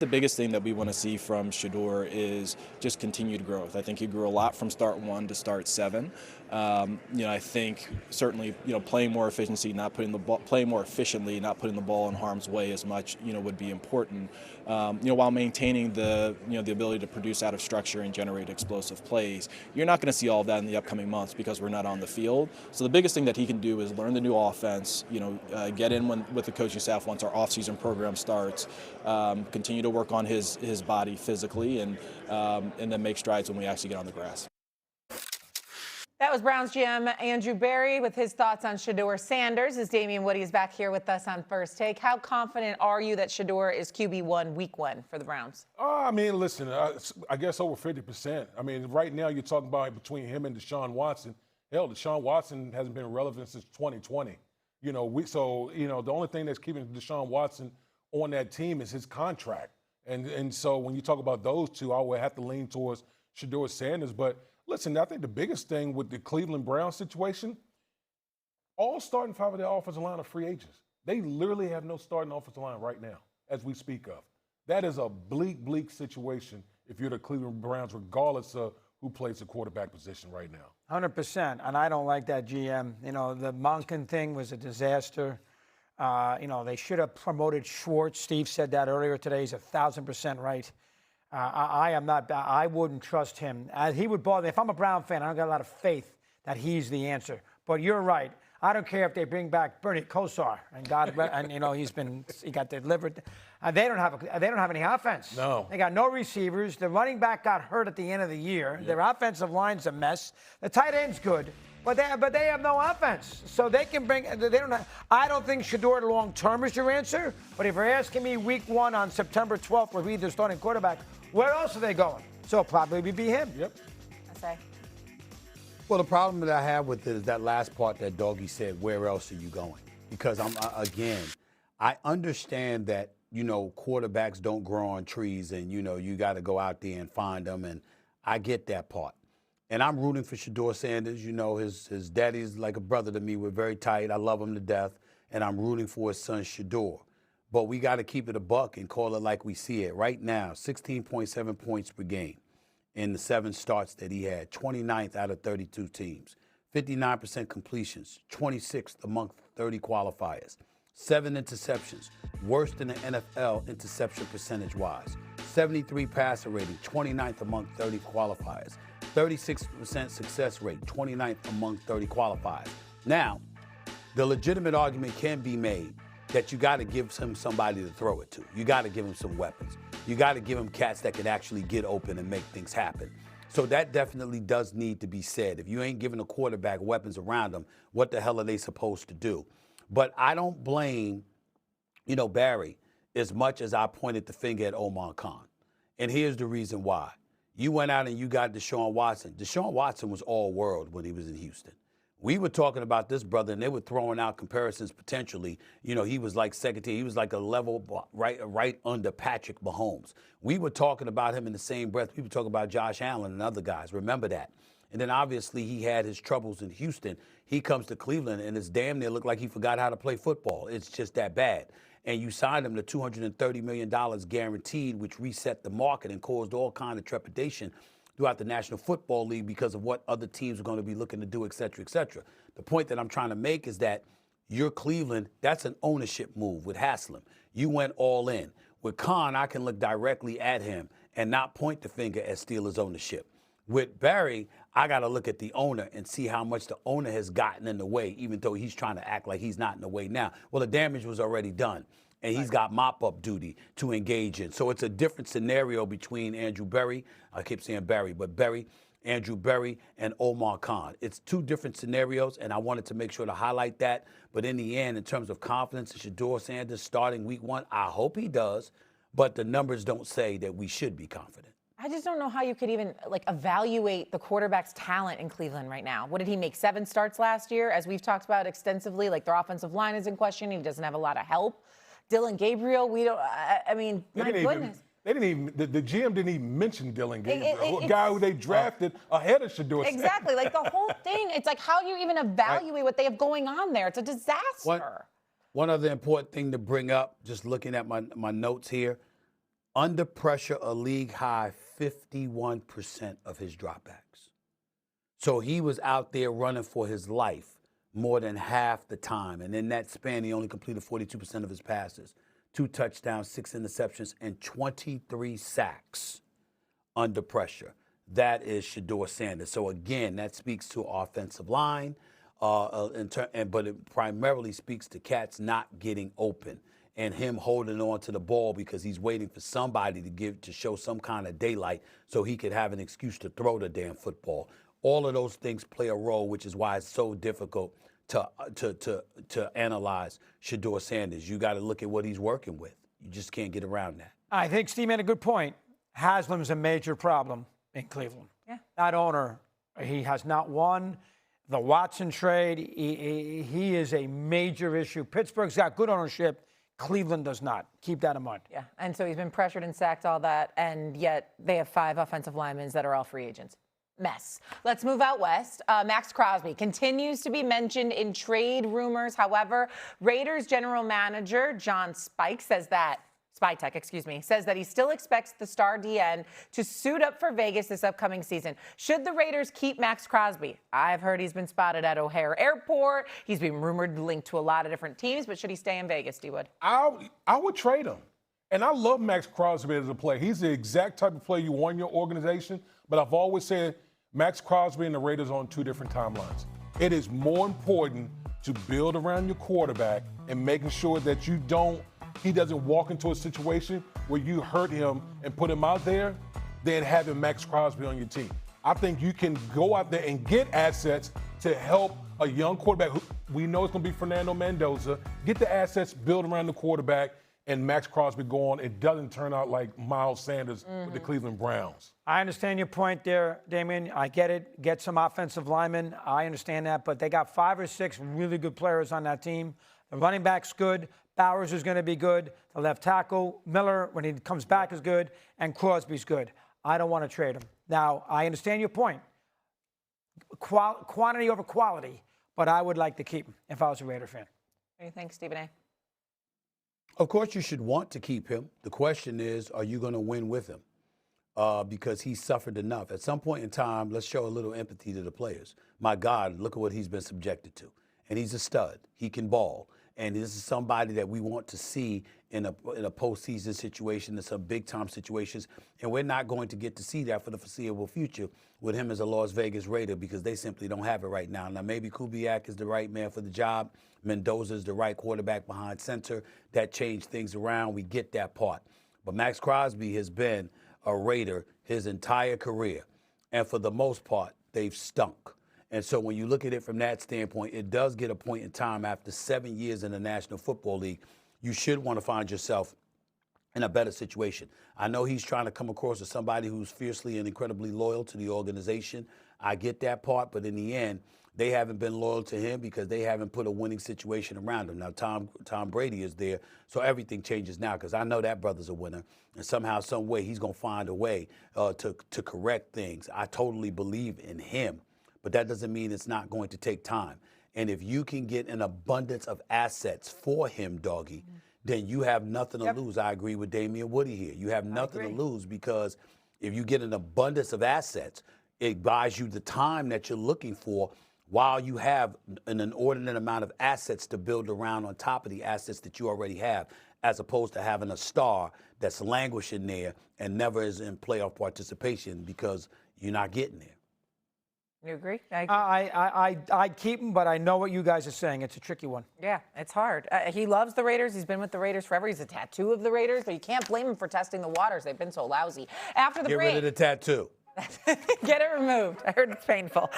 The biggest thing that we want to see from Shedeur is just continued growth. I think he grew a lot from start 1 to start 7. I think certainly, playing more efficiency, not putting the ball, playing more efficiently, not putting the ball in harm's way as much, would be important. While maintaining the ability to produce out of structure and generate explosive plays. You're not going to see all of that in the upcoming months because we're not on the field. So the biggest thing that he can do is learn the new offense. Get in with the coaching staff once our offseason program starts. Continue to work on his body physically, and then make strides when we actually get on the grass. That was Browns GM Andrew Berry with his thoughts on Shedeur Sanders. As Damian Woody is back here with us on First Take. How confident are you that Shedeur is QB1 week 1 for the Browns? Listen, I guess over 50%. Right now you're talking about between him and Deshaun Watson. Hell, Deshaun Watson hasn't been relevant since 2020. The only thing that's keeping Deshaun Watson on that team is his contract. And so when you talk about those two, I would have to lean towards Shedeur Sanders. But listen, I think the biggest thing with the Cleveland Browns situation, all starting 5 of their offensive line are free agents. They literally have no starting offensive line right now, as we speak of. That is a bleak situation if you're the Cleveland Browns, regardless of who plays the quarterback position right now. 100%, and I don't like that GM. The Monken thing was a disaster. They should have promoted Schwartz. Steve said that earlier today. He's 1,000% right. I wouldn't trust him. He would bother me. If I'm a Brown fan, I don't got a lot of faith that he's the answer. But you're right. I don't care if they bring back Bernie Kosar and he got delivered. They don't have any offense. No. They got no receivers. The running back got hurt at the end of the year. Yep. Their offensive line's a mess. The tight end's good. But they have no offense, so they can bring. They don't. I don't think Shedeur long term is your answer. But if you're asking me, week 1 on September 12th, where he's the starting quarterback, where else are they going? So it'll probably be him. Yep. I say. Well, the problem that I have with it is that last part that Doggy said. Where else are you going? Because I understand that quarterbacks don't grow on trees, and you got to go out there and find them, and I get that part. And I'm rooting for Shedeur Sanders. His daddy's like a brother to me. We're very tight. I love him to death. And I'm rooting for his son, Shedeur. But we got to keep it a buck and call it like we see it. Right now, 16.7 points per game in the 7 starts that he had. 29th out of 32 teams. 59% completions. 26th among 30 qualifiers. 7 interceptions. Worst in the NFL interception percentage-wise. 73 passer rating. 29th among 30 qualifiers. 36% success rate, 29th among 30 qualifiers. Now, the legitimate argument can be made that you got to give him somebody to throw it to. You got to give him some weapons. You got to give him cats that can actually get open and make things happen. So that definitely does need to be said. If you ain't giving a quarterback weapons around him, what the hell are they supposed to do? But I don't blame, Barry as much as I pointed the finger at Omar Khan. And here's the reason why. You went out and you got Deshaun Watson. Deshaun Watson was all world when he was in Houston. We were talking about this brother, and they were throwing out comparisons potentially. He was like second tier. He was like a level right under Patrick Mahomes. We were talking about him in the same breath. We were talking about Josh Allen and other guys. Remember that. And then obviously he had his troubles in Houston. He comes to Cleveland, and it's damn near looked like he forgot how to play football. It's just that bad. And you signed him to $230 million guaranteed, which reset the market and caused all kind of trepidation throughout the National Football League because of what other teams are going to be looking to do, et cetera, et cetera. The point that I'm trying to make is that you're Cleveland. That's an ownership move with Haslam. You went all in. With Khan, I can look directly at him and not point the finger at Steelers ownership. With Barry, I got to look at the owner and see how much the owner has gotten in the way, even though he's trying to act like he's not in the way now. Well, the damage was already done, and he's got mop-up duty to engage in. So it's a different scenario between Andrew Berry, I keep saying Barry, but Berry, Andrew Berry, and Omar Khan. It's 2 different scenarios, and I wanted to make sure to highlight that. But in the end, in terms of confidence in Shedeur Sanders starting week 1, I hope he does, but the numbers don't say that we should be confident. I just don't know how you could even evaluate the quarterback's talent in Cleveland right now. What did he make? 7 starts last year, as we've talked about extensively. Their offensive line is in question. He doesn't have a lot of help. Dylan Gabriel, we don't. My goodness. The GM didn't even mention Dylan Gabriel, a guy who they drafted ahead of Shedeur Sanders. Exactly. The whole thing. It's how do you even evaluate what they have going on there? It's a disaster. One other important thing to bring up, just looking at my notes here. Under pressure, a league high 51% of his dropbacks. So he was out there running for his life more than half the time. And in that span, he only completed 42% of his passes. 2 touchdowns, 6 interceptions, and 23 sacks under pressure. That is Shedeur Sanders. So again, that speaks to offensive line, but it primarily speaks to cats not getting open and him holding on to the ball because he's waiting for somebody to show some kind of daylight so he could have an excuse to throw the damn football. All of those things play a role, which is why it's so difficult to analyze Shedeur Sanders. You got to look at what he's working with. You just can't get around that. I think Steve made a good point. Haslam's a major problem in Cleveland. Yeah. That owner, he has not won. The Watson trade, he is a major issue. Pittsburgh's got good ownership. Cleveland does not. Keep that in mind. Yeah, and so he's been pressured and sacked, all that, and yet they have 5 offensive linemen that are all free agents. Mess. Let's move out west. Max Crosby continues to be mentioned in trade rumors. However, Raiders general manager John Spytek says that he still expects the star DN to suit up for Vegas this upcoming season. Should the Raiders keep Max Crosby? I've heard he's been spotted at O'Hare Airport. He's been rumored linked to a lot of different teams, but should he stay in Vegas, D-Wood? I would trade him. And I love Max Crosby as a player. He's the exact type of player you want in your organization. But I've always said Max Crosby and the Raiders are on 2 different timelines. It is more important to build around your quarterback and making sure that he doesn't walk into a situation where you hurt him and put him out there than having Max Crosby on your team. I think you can go out there and get assets to help a young quarterback who we know it's going to be Fernando Mendoza. Get the assets, build around the quarterback, and Max Crosby go on. It doesn't turn out like Miles Sanders with the Cleveland Browns. I understand your point there, Damien. I get it. Get some offensive linemen. I understand that. But they got 5 or 6 really good players on that team. The running back's good. Bowers is going to be good. The left tackle, Miller, when he comes back, is good. And Crosby's good. I don't want to trade him. Now, I understand your point. Quantity over quality. But I would like to keep him if I was a Raider fan. What do you think, Stephen A? Of course, you should want to keep him. The question is, are you going to win with him? Because he suffered enough. At some point in time, let's show a little empathy to the players. My God, look at what he's been subjected to. And he's a stud. He can ball. And this is somebody that we want to see in a postseason situation, in some big-time situations. And we're not going to get to see that for the foreseeable future with him as a Las Vegas Raider because they simply don't have it right now. Now, maybe Kubiak is the right man for the job. Mendoza is the right quarterback behind center. That changed things around. We get that part. But Max Crosby has been a Raider his entire career. And for the most part, they've stunk. And so when you look at it from that standpoint, it does get a point in time after 7 years in the National Football League, you should want to find yourself in a better situation. I know he's trying to come across as somebody who's fiercely and incredibly loyal to the organization. I get that part, but in the end, they haven't been loyal to him because they haven't put a winning situation around him. Now, Tom Brady is there, so everything changes now because I know that brother's a winner, and somehow, some way, he's going to find a way to correct things. I totally believe in him. But that doesn't mean it's not going to take time. And if you can get an abundance of assets for him, doggy, then you have nothing to lose. I agree with Damian Woody here. You have nothing to lose because if you get an abundance of assets, it buys you the time that you're looking for while you have an inordinate amount of assets to build around on top of the assets that you already have, as opposed to having a star that's languishing there and never is in playoff participation because you're not getting there. You agree? I'd keep him, but I know what you guys are saying. It's a tricky one. Yeah, it's hard. He loves the Raiders. He's been with the Raiders forever. He's a tattoo of the Raiders, so you can't blame him for testing the waters. They've been so lousy. After the break, get rid of the tattoo. Get it removed. I heard it's painful.